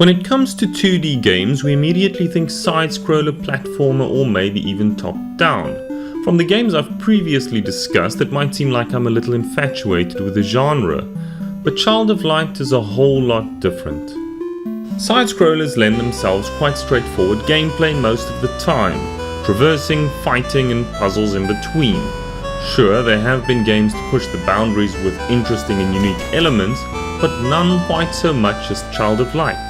When it comes to 2D games, we immediately think side-scroller, platformer, or maybe even top-down. From the games I've previously discussed, it might seem like I'm a little infatuated with the genre, but Child of Light is a whole lot different. Side-scrollers lend themselves quite straightforward gameplay most of the time, traversing, fighting, and puzzles in between. Sure, there have been games to push the boundaries with interesting and unique elements, but none quite so much as Child of Light.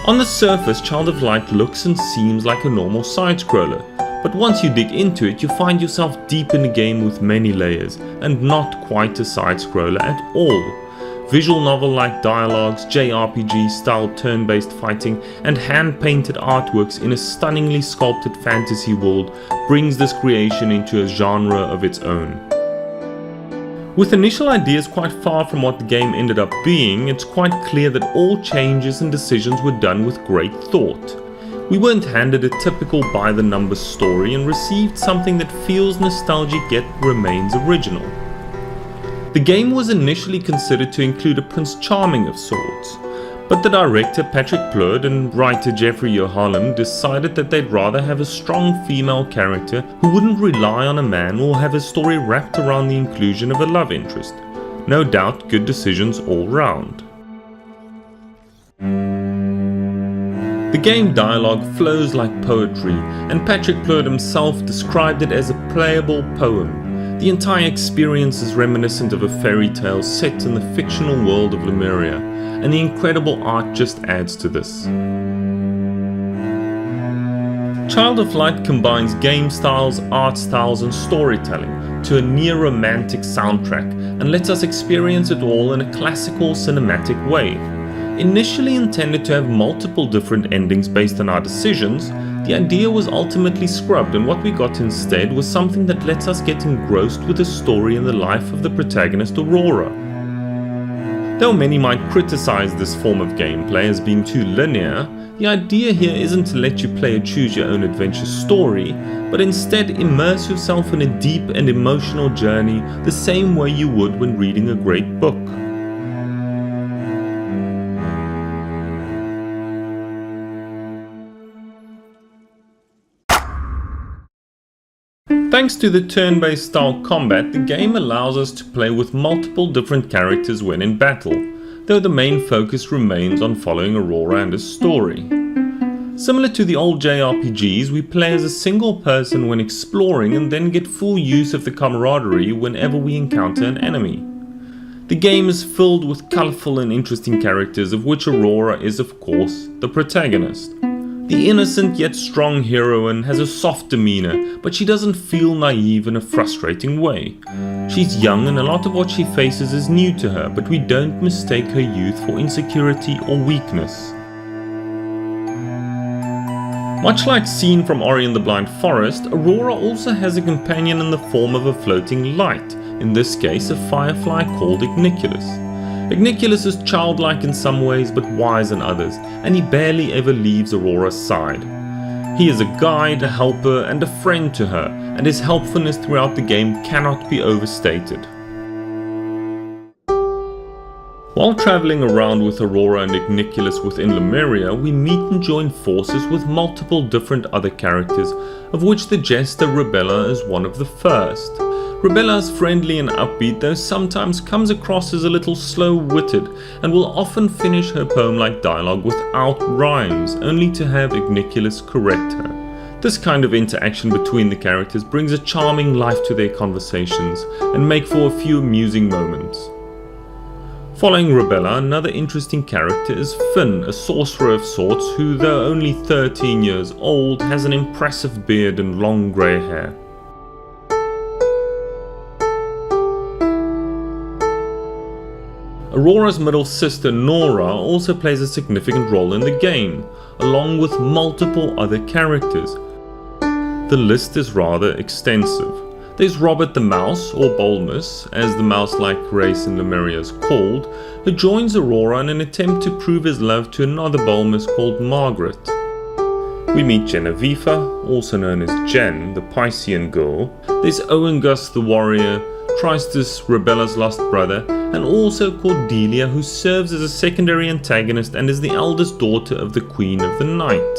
On the surface, Child of Light looks and seems like a normal side-scroller, but once you dig into it, you find yourself deep in a game with many layers, and not quite a side-scroller at all. Visual novel-like dialogues, JRPG-style turn-based fighting, and hand-painted artworks in a stunningly sculpted fantasy world brings this creation into a genre of its own. With initial ideas quite far from what the game ended up being, it's quite clear that all changes and decisions were done with great thought. We weren't handed a typical by-the-numbers story and received something that feels nostalgic yet remains original. The game was initially considered to include a Prince Charming of sorts, but the director Patrick Plurd and writer Jeffrey Yohalem decided that they'd rather have a strong female character who wouldn't rely on a man or have a story wrapped around the inclusion of a love interest. No doubt good decisions all round. The game dialogue flows like poetry, and Patrick Plurd himself described it as a playable poem. The entire experience is reminiscent of a fairy tale set in the fictional world of Lemuria, and the incredible art just adds to this. Child of Light combines game styles, art styles, and storytelling to a near-romantic soundtrack and lets us experience it all in a classical cinematic way. Initially intended to have multiple different endings based on our decisions, the idea was ultimately scrubbed, and what we got instead was something that lets us get engrossed with the story and the life of the protagonist Aurora. Though many might criticize this form of gameplay as being too linear, the idea here isn't to let you play a choose-your-own-adventure story, but instead immerse yourself in a deep and emotional journey the same way you would when reading a great book. Thanks to the turn-based style combat, the game allows us to play with multiple different characters when in battle, though the main focus remains on following Aurora and her story. Similar to the old JRPGs, we play as a single person when exploring and then get full use of the camaraderie whenever we encounter an enemy. The game is filled with colourful and interesting characters, of which Aurora is of course the protagonist. The innocent yet strong heroine has a soft demeanour, but she doesn't feel naive in a frustrating way. She's young and a lot of what she faces is new to her, but we don't mistake her youth for insecurity or weakness. Much like seen from Ori and the Blind Forest, Aurora also has a companion in the form of a floating light, in this case a firefly called Igniculus. Igniculus is childlike in some ways but wise in others, and he barely ever leaves Aurora's side. He is a guide, a helper, and a friend to her, and his helpfulness throughout the game cannot be overstated. While travelling around with Aurora and Igniculus within Lemuria, we meet and join forces with multiple different other characters, of which the jester Rebella is one of the first. Rebella is friendly and upbeat, though sometimes comes across as a little slow-witted, and will often finish her poem-like dialogue without rhymes, only to have Igniculus correct her. This kind of interaction between the characters brings a charming life to their conversations, and make for a few amusing moments. Following Rebella, another interesting character is Finn, a sorcerer of sorts who, though only 13 years old, has an impressive beard and long grey hair. Aurora's middle sister Nora also plays a significant role in the game, along with multiple other characters. The list is rather extensive. There's Robert the Mouse, or Bulmus, as the mouse-like race in Lemuria is called, who joins Aurora in an attempt to prove his love to another Bulmus called Margaret. We meet Genevieve, also known as Jen, the Piscean girl. There's Oengus the warrior, Tristus, Rebella's lost brother, and also Cordelia, who serves as a secondary antagonist and is the eldest daughter of the Queen of the Night.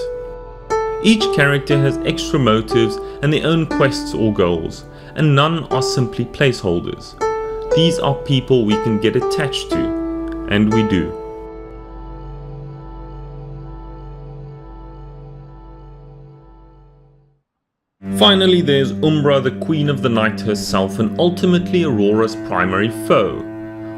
Each character has extra motives and their own quests or goals, and none are simply placeholders. These are people we can get attached to, and we do. Finally, there's Umbra, the Queen of the Night herself, and ultimately Aurora's primary foe.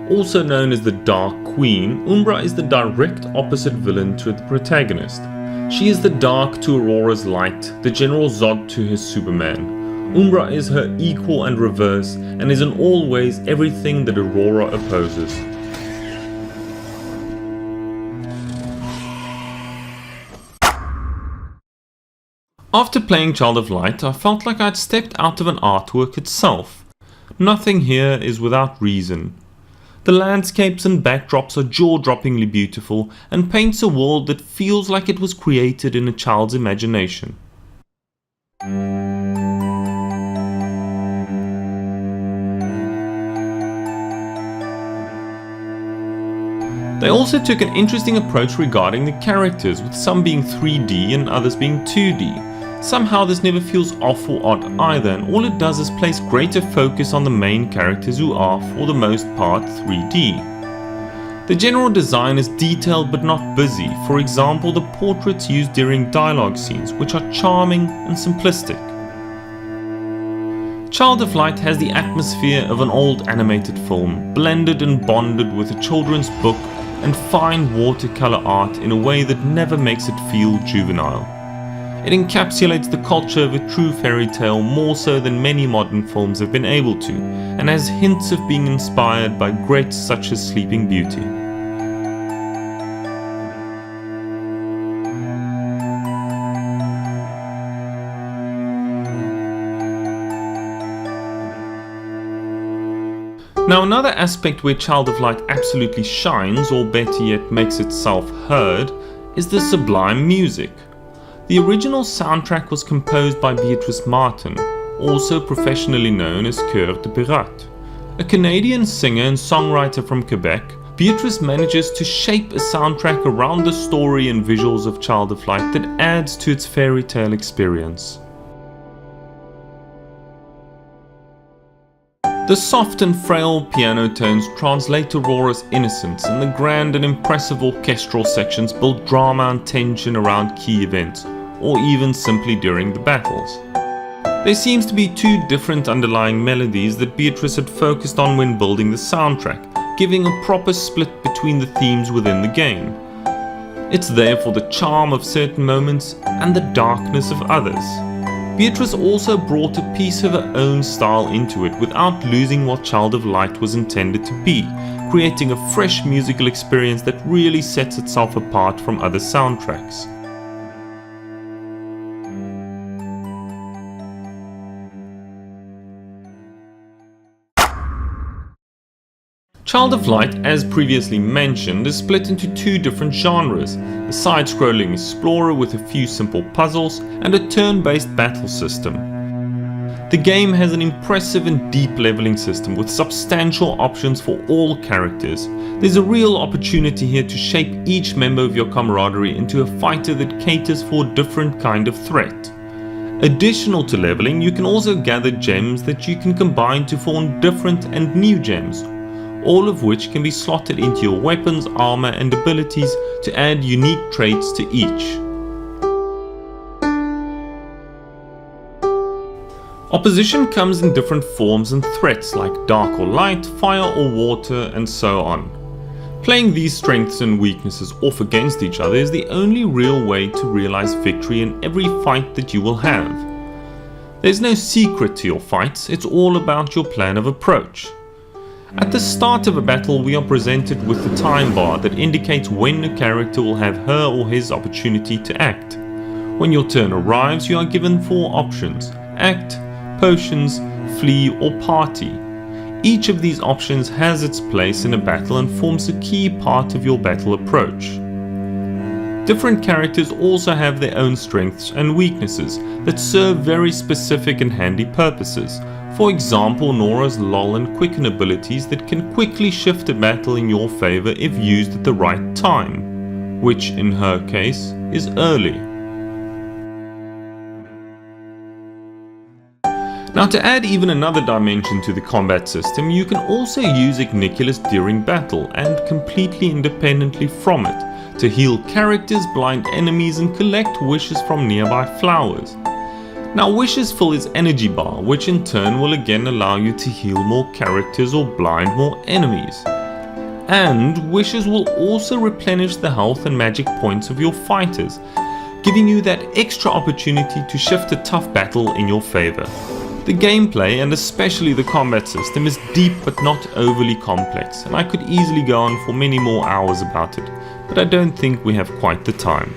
Also known as the Dark Queen, Umbra is the direct opposite villain to the protagonist. She is the dark to Aurora's light, the General Zod to his Superman. Umbra is her equal and reverse, and is in all ways everything that Aurora opposes. After playing Child of Light, I felt like I'd stepped out of an artwork itself. Nothing here is without reason. The landscapes and backdrops are jaw-droppingly beautiful and paints a world that feels like it was created in a child's imagination. They also took an interesting approach regarding the characters, with some being 3D and others being 2D. Somehow this never feels off or odd either, and all it does is place greater focus on the main characters who are, for the most part, 3D. The general design is detailed but not busy, for example the portraits used during dialogue scenes, which are charming and simplistic. Child of Light has the atmosphere of an old animated film, blended and bonded with a children's book and fine watercolor art in a way that never makes it feel juvenile. It encapsulates the culture of a true fairy tale more so than many modern films have been able to, and has hints of being inspired by greats such as Sleeping Beauty. Now, another aspect where Child of Light absolutely shines, or better yet makes itself heard, is the sublime music. The original soundtrack was composed by Beatrice Martin, also professionally known as Cœur de Pirate. A Canadian singer and songwriter from Quebec, Beatrice manages to shape a soundtrack around the story and visuals of Child of Light that adds to its fairy tale experience. The soft and frail piano tones translate Aurora's innocence, and the grand and impressive orchestral sections build drama and tension around key events, or even simply during the battles. There seems to be two different underlying melodies that Beatrice had focused on when building the soundtrack, giving a proper split between the themes within the game. It's there for the charm of certain moments and the darkness of others. Beatrice also brought a piece of her own style into it without losing what Child of Light was intended to be, creating a fresh musical experience that really sets itself apart from other soundtracks. Child of Light, as previously mentioned, is split into two different genres, a side-scrolling explorer with a few simple puzzles and a turn-based battle system. The game has an impressive and deep leveling system with substantial options for all characters. There's a real opportunity here to shape each member of your camaraderie into a fighter that caters for a different kind of threat. Additional to leveling, you can also gather gems that you can combine to form different and new gems, all of which can be slotted into your weapons, armor and abilities to add unique traits to each. Opposition comes in different forms and threats like dark or light, fire or water, and so on. Playing these strengths and weaknesses off against each other is the only real way to realize victory in every fight that you will have. There's no secret to your fights, it's all about your plan of approach. At the start of a battle, we are presented with the time bar that indicates when a character will have her or his opportunity to act. When your turn arrives, you are given 4 options: act, potions, flee or party. Each of these options has its place in a battle and forms a key part of your battle approach. Different characters also have their own strengths and weaknesses that serve very specific and handy purposes. For example, Nora's lull and quicken abilities that can quickly shift a battle in your favor if used at the right time, which in her case is early. Now, to add even another dimension to the combat system, you can also use Igniculus during battle and completely independently from it to heal characters, blind enemies and collect wishes from nearby flowers. Now, wishes fill his energy bar, which in turn will again allow you to heal more characters or blind more enemies. And wishes will also replenish the health and magic points of your fighters, giving you that extra opportunity to shift a tough battle in your favor. The gameplay, and especially the combat system, is deep but not overly complex, and I could easily go on for many more hours about it, but I don't think we have quite the time.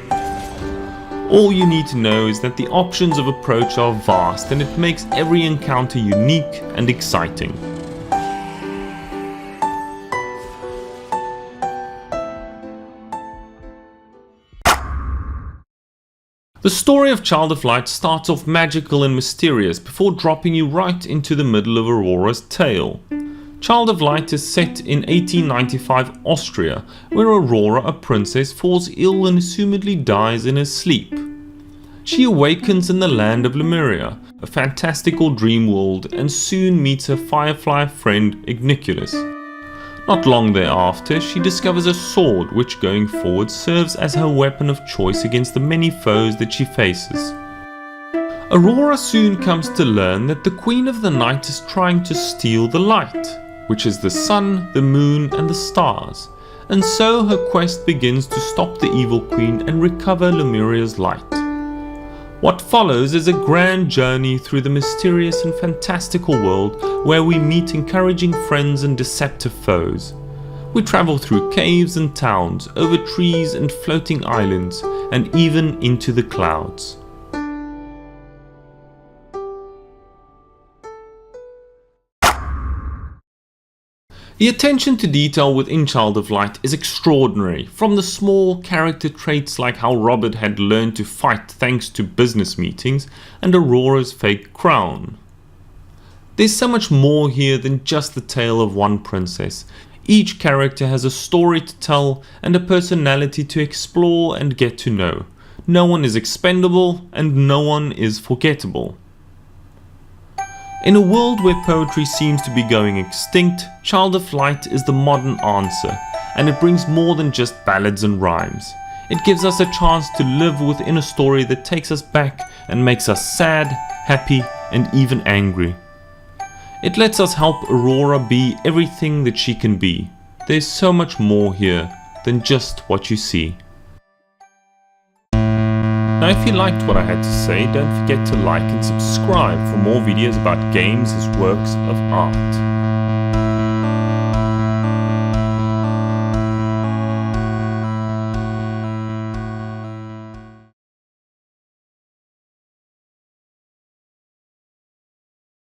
All you need to know is that the options of approach are vast, and it makes every encounter unique and exciting. The story of Child of Light starts off magical and mysterious before dropping you right into the middle of Aurora's tale. Child of Light is set in 1895 Austria, where Aurora, a princess, falls ill and assumedly dies in her sleep. She awakens in the land of Lemuria, a fantastical dream world, and soon meets her firefly friend Igniculus. Not long thereafter, she discovers a sword which going forward serves as her weapon of choice against the many foes that she faces. Aurora soon comes to learn that the Queen of the Night is trying to steal the light, which is the sun, the moon and the stars, and so her quest begins to stop the evil queen and recover Lemuria's light. What follows is a grand journey through the mysterious and fantastical world where we meet encouraging friends and deceptive foes. We travel through caves and towns, over trees and floating islands, and even into the clouds. The attention to detail within Child of Light is extraordinary, from the small character traits like how Robert had learned to fight thanks to business meetings and Aurora's fake crown. There's so much more here than just the tale of one princess. Each character has a story to tell and a personality to explore and get to know. No one is expendable and no one is forgettable. In a world where poetry seems to be going extinct, Child of Light is the modern answer, and it brings more than just ballads and rhymes. It gives us a chance to live within a story that takes us back and makes us sad, happy, and even angry. It lets us help Aurora be everything that she can be. There's so much more here than just what you see. Now, if you liked what I had to say, don't forget to like and subscribe for more videos about games as works of art.